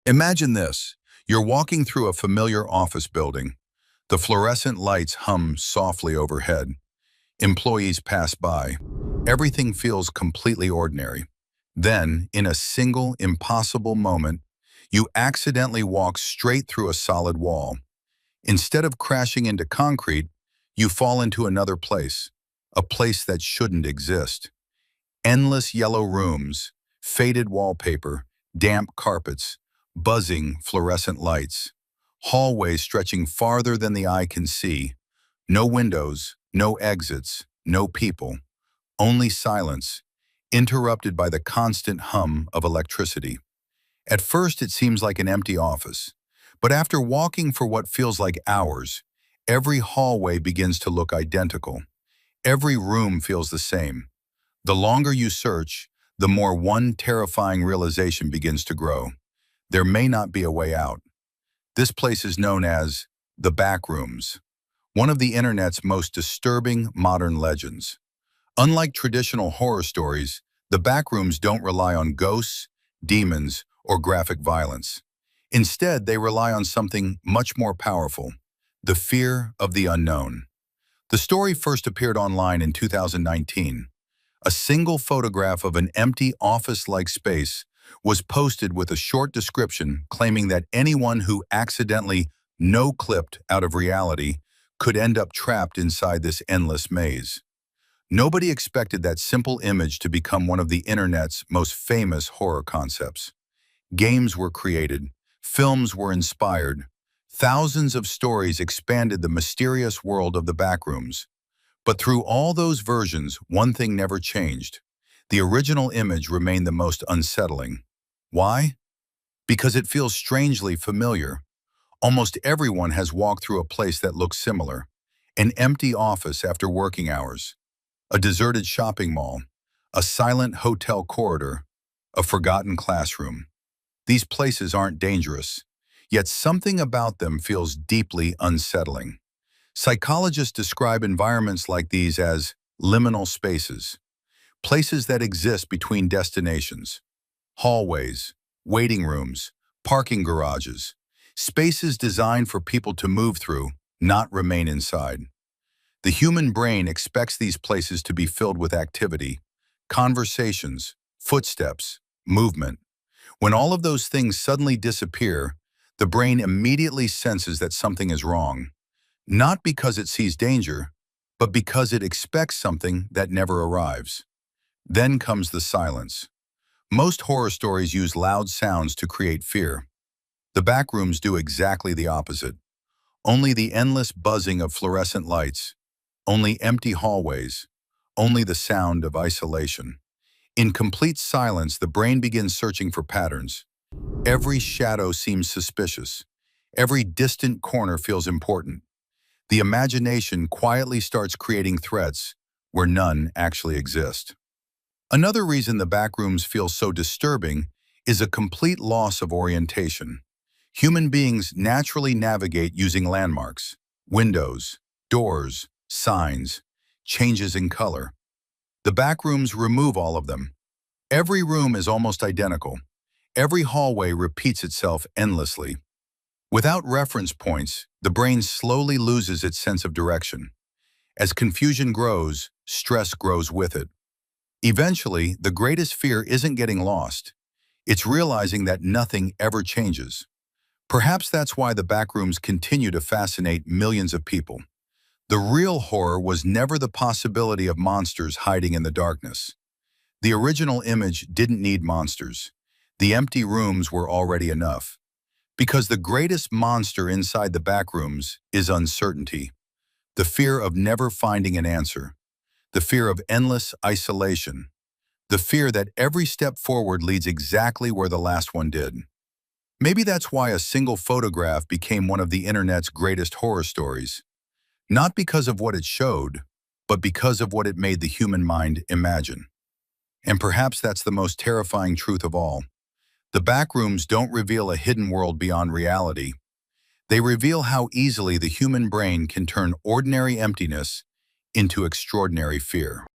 Imagine this. You're walking through a familiar office building. The fluorescent lights hum softly overhead. Employees pass by. Everything feels completely ordinary. Then, in a single, impossible moment, you accidentally walk straight through a solid wall. Instead of crashing into concrete, you fall into another place, a place that shouldn't exist. Endless yellow rooms, faded wallpaper, damp carpets, buzzing fluorescent lights, hallways stretching farther than the eye can see, no windows, no exits, no people, only silence, interrupted by the constant hum of electricity. At first it seems like an empty office, but after walking for what feels like hours, every hallway begins to look identical. Every room feels the same. The longer you search, the more one terrifying realization begins to grow. There may not be a way out. This place is known as the Backrooms, one of the internet's most disturbing modern legends. Unlike traditional horror stories, the Backrooms don't rely on ghosts, demons, or graphic violence. Instead, they rely on something much more powerful: the fear of the unknown. The story first appeared online in 2019. A single photograph of an empty office-like space was posted with a short description claiming that anyone who accidentally no-clipped out of reality could end up trapped inside this endless maze. Nobody expected that simple image to become one of the internet's most famous horror concepts. Games were created, films were inspired, thousands of stories expanded the mysterious world of the Backrooms. But through all those versions, one thing never changed. The original image remained the most unsettling. Why? Because it feels strangely familiar. Almost everyone has walked through a place that looks similar: an empty office after working hours, a deserted shopping mall, a silent hotel corridor, a forgotten classroom. These places aren't dangerous, yet something about them feels deeply unsettling. Psychologists describe environments like these as liminal spaces, places that exist between destinations, hallways, waiting rooms, parking garages, spaces designed for people to move through, not remain inside. The human brain expects these places to be filled with activity, conversations, footsteps, movement. When all of those things suddenly disappear, the brain immediately senses that something is wrong. Not because it sees danger, but because it expects something that never arrives. Then comes the silence. Most horror stories use loud sounds to create fear. The Backrooms do exactly the opposite. Only the endless buzzing of fluorescent lights, only empty hallways, only the sound of isolation. In complete silence, the brain begins searching for patterns. Every shadow seems suspicious. Every distant corner feels important. The imagination quietly starts creating threats where none actually exist. Another reason the Backrooms feel so disturbing is a complete loss of orientation. Human beings naturally navigate using landmarks, windows, doors, signs, changes in color. The Backrooms remove all of them. Every room is almost identical. Every hallway repeats itself endlessly. Without reference points, the brain slowly loses its sense of direction. As confusion grows, stress grows with it. Eventually, the greatest fear isn't getting lost. It's realizing that nothing ever changes. Perhaps that's why the Backrooms continue to fascinate millions of people. The real horror was never the possibility of monsters hiding in the darkness. The original image didn't need monsters. The empty rooms were already enough. Because the greatest monster inside the Backrooms is uncertainty. The fear of never finding an answer. The fear of endless isolation. The fear that every step forward leads exactly where the last one did. Maybe that's why a single photograph became one of the internet's greatest horror stories. Not because of what it showed, but because of what it made the human mind imagine. And perhaps that's the most terrifying truth of all. The Backrooms don't reveal a hidden world beyond reality. They reveal how easily the human brain can turn ordinary emptiness into extraordinary fear.